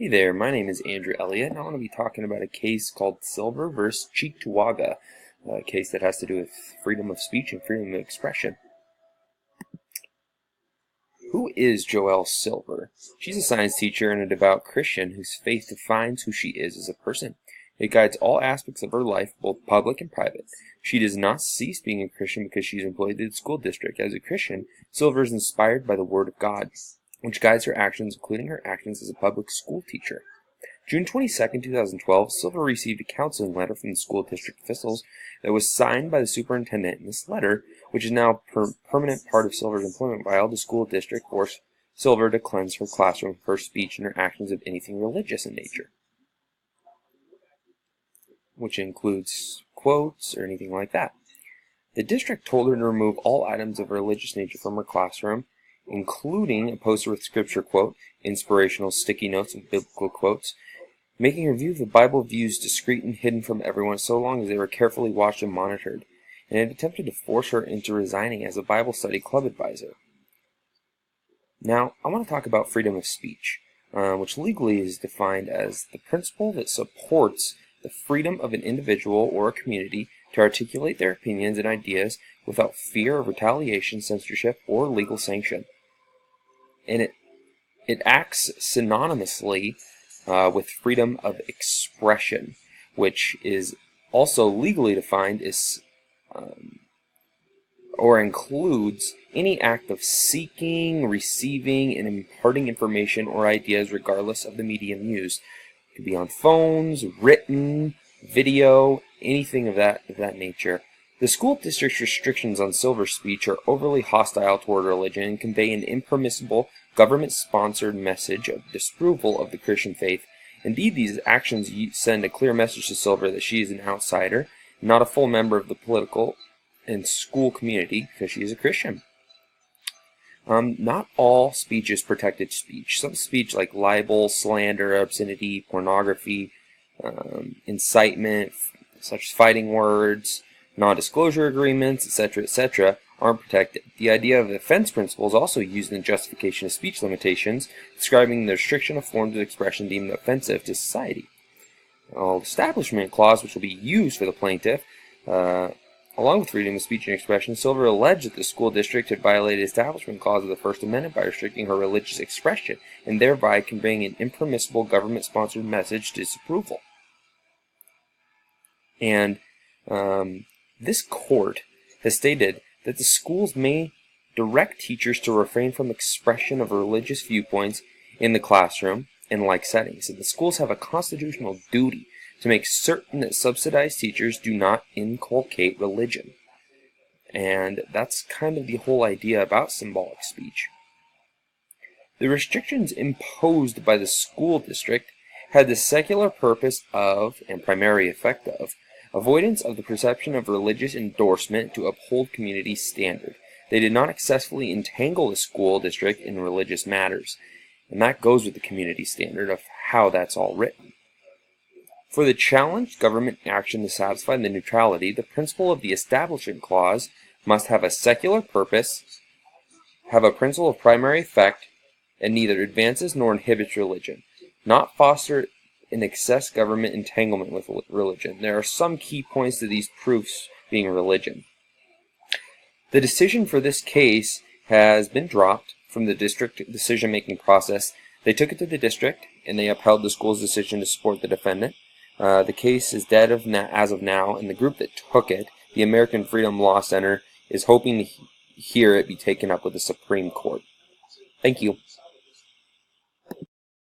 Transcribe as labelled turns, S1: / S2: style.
S1: Hey there, my name is Andrew Elliott, and I want to be talking about a case called Silver versus Cheektowaga, a case that has to do with freedom of speech and freedom of expression. Who is Joelle Silver? She's a science teacher and a devout Christian whose faith defines who she is as a person. It guides all aspects of her life, both public and private. She does not cease being a Christian because she is employed in the school district. As a Christian, Silver is inspired by the Word of God, which guides her actions, including her actions as a public school teacher. June 22, 2012, Silver received a counseling letter from the school district officials that was signed by the superintendent. In this letter, which is now a permanent part of Silver's employment file, the school district forced Silver to cleanse her classroom for her speech and her actions of anything religious in nature, which includes quotes or anything like that. The district told her to remove all items of religious nature from her classroom, including a poster with scripture quote, inspirational sticky notes and biblical quotes, making her view of the Bible views discreet and hidden from everyone so long as they were carefully watched and monitored, and it attempted to force her into resigning as a Bible study club advisor. Now, I want to talk about freedom of speech, which legally is defined as the principle that supports the freedom of an individual or a community to articulate their opinions and ideas without fear of retaliation, censorship, or legal sanction. And it acts synonymously with freedom of expression, which is also legally defined as or includes any act of seeking, receiving, and imparting information or ideas regardless of the medium used. It could be on phones, written, video, anything of that nature. The school district's restrictions on Silver's speech are overly hostile toward religion and convey an impermissible, government-sponsored message of disapproval of the Christian faith. Indeed, these actions send a clear message to Silver that she is an outsider, not a full member of the political and school community because she is a Christian. Not all speech is protected speech. Some speech like libel, slander, obscenity, pornography, incitement, such as fighting words, non-disclosure agreements, etc., aren't protected. The idea of the offense principle is also used in the justification of speech limitations, describing the restriction of forms of expression deemed offensive to society. The Establishment Clause, which will be used for the plaintiff, along with freedom of speech and expression, Silver alleged that the school district had violated the Establishment Clause of the First Amendment by restricting her religious expression and thereby conveying an impermissible government-sponsored message of disapproval. And this court has stated that the schools may direct teachers to refrain from expression of religious viewpoints in the classroom and like settings. And the schools have a constitutional duty to make certain that subsidized teachers do not inculcate religion. And that's kind of the whole idea about symbolic speech. The restrictions imposed by the school district had the secular purpose of, and primary effect of, avoidance of the perception of religious endorsement to uphold community standard. They did not excessively entangle the school district in religious matters, and that goes with the community standard of how that's all written. For the challenged government action to satisfy the neutrality, the principle of the Establishment Clause must have a secular purpose, have a principle of primary effect, and neither advances nor inhibits religion, not foster in excess government entanglement with religion. There are some key points to these proofs being religion. The decision for this case has been dropped from the district decision-making process. They took it to the district, and they upheld the school's decision to support the defendant. The case is dead as of now, and the group that took it, the American Freedom Law Center, is hoping to hear it be taken up with the Supreme Court. Thank you.